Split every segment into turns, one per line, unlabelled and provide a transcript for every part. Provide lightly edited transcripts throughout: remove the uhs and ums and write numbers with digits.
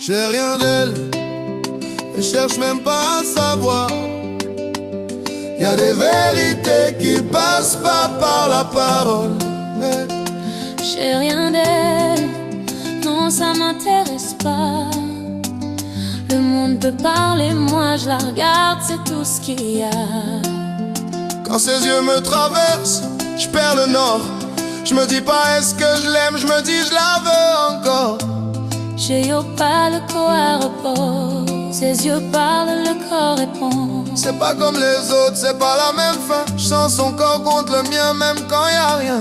J'ai rien d'elle, je cherche même pas à savoir. Y'a des vérités qui passent pas par la parole.
J'ai rien d'elle, non ça m'intéresse pas. Le monde peut parler, moi je la regarde, c'est tout ce qu'il y a.
Quand ses yeux me traversent, je perds le nord. Je me dis pas est-ce que je l'aime, je me dis je la veux encore.
J'ai pas le corps à repos, ses yeux parlent, le corps répond.
C'est pas comme les autres, c'est pas la même fin. Je sens son corps contre le mien même quand y a rien.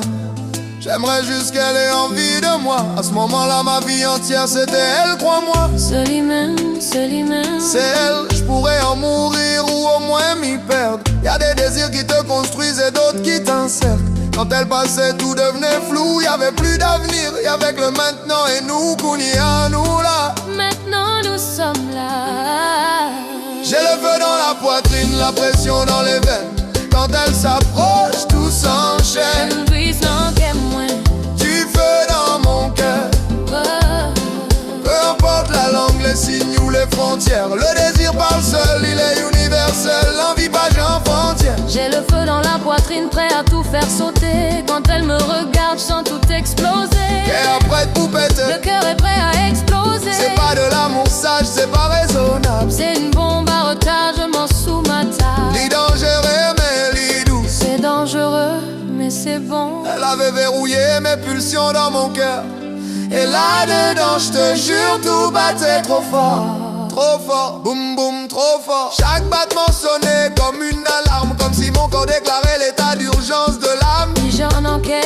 J'aimerais juste qu'elle ait envie de moi. À ce moment-là ma vie entière c'était elle, crois-moi.
Seul humain, seul humain.
C'est elle, je pourrais en mourir ou au moins m'y perdre. Y'a des désirs qui te construisent et d'autres qui t'encerclent. Quand elle passait tout devenait flou, y'avait plus d'avenir. Y'avait que le maintenant et nous, Kounia, nous là.
Maintenant nous sommes là.
J'ai le feu dans la poitrine, la pression dans les veines. Quand elle s'approche, tout s'enchaîne. Du feu dans mon cœur. Peu importe la langue, les signes ou les frontières. Le désir parle seul, il est universel. L'envie pas en frontière.
J'ai le feu dans la poitrine, prêt à tout faire sauter. Quand elle me regarde, je sens tout exploser.
Et après tout pète,
le cœur est prêt à exploser.
C'est pas de l'amour sage, c'est pas raisonnable.
C'est une bombe à retardement sous ma table.
Lit dangereux mais lit douce.
C'est dangereux mais c'est bon.
Elle avait verrouillé mes pulsions dans mon cœur. Et là-dedans, je te jure, tout battait trop fort. Trop fort, boum boum, trop fort. Chaque battement sonnait comme une alarme. Comme si mon corps déclarait l'état d'urgence de l'âme.
J'en enquête.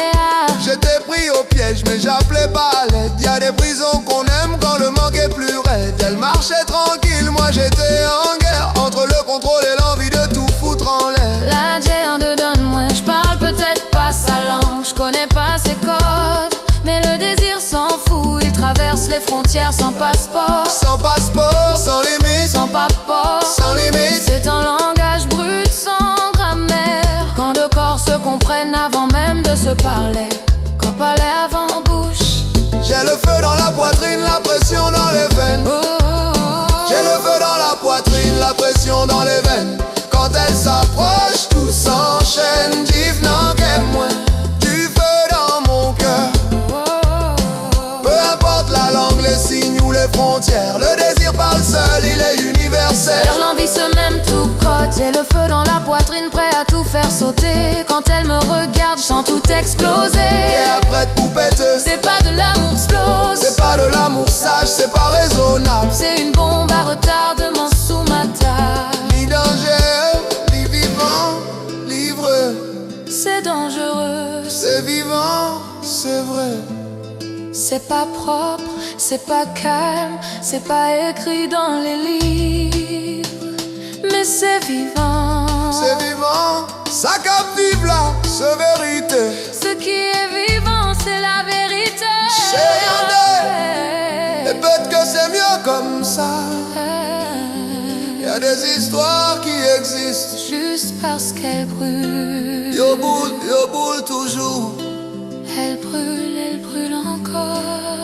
J'étais pris au piège mais j'appelais pas à l'aide. Y'a des prisons qu'on aime quand le manque est plus raide. Elle marchait tranquille, moi j'étais en guerre. Entre le contrôle et l'envie de tout foutre en l'air.
La géante de donne-moi, j'parle peut-être pas sa langue. J'connais pas ses codes, mais le désir s'en fout. Il traverse les frontières sans passeport.
Sans passeport, sans limite.
Sans passeport,
sans limite.
C'est un langage brut sans grammaire. Quand deux corps se comprennent avant même de se parler. Quand palais avant bouche.
J'ai le feu dans la poitrine, la pression dans les veines. J'ai le feu dans la poitrine, la pression dans les veines. Quand elle s'approche, tout s'enchaîne. Div n'en qu'aime moins. Du feu dans mon cœur. Peu importe la langue, les signes ou les frontières. Le désir parle seul, il est universel.
Sur l'envie se même tout crotte. J'ai le feu dans la poitrine, prêt à tout faire sauter. Quand elle me regarde, je sens tout exploser.
Et après tout pète.
C'est pas de l'amour explose.
C'est pas de l'amour sage, c'est pas raisonnable.
C'est une bombe à retardement sous ma table.
Ni danger, ni vivant, livre.
C'est dangereux,
c'est vivant, c'est vrai.
c'est pas propre, c'est pas calme, c'est pas écrit dans les livres. Mais c'est vivant.
C'est vivant, ça captive là, c'est vérité.
Ce qui est vivant, c'est la vérité.
C'est rien d'elle. Et peut-être que c'est mieux comme ça. Y'a des histoires qui existent
juste parce qu'elle brûle.
Yo boule toujours.
Elle brûle encore.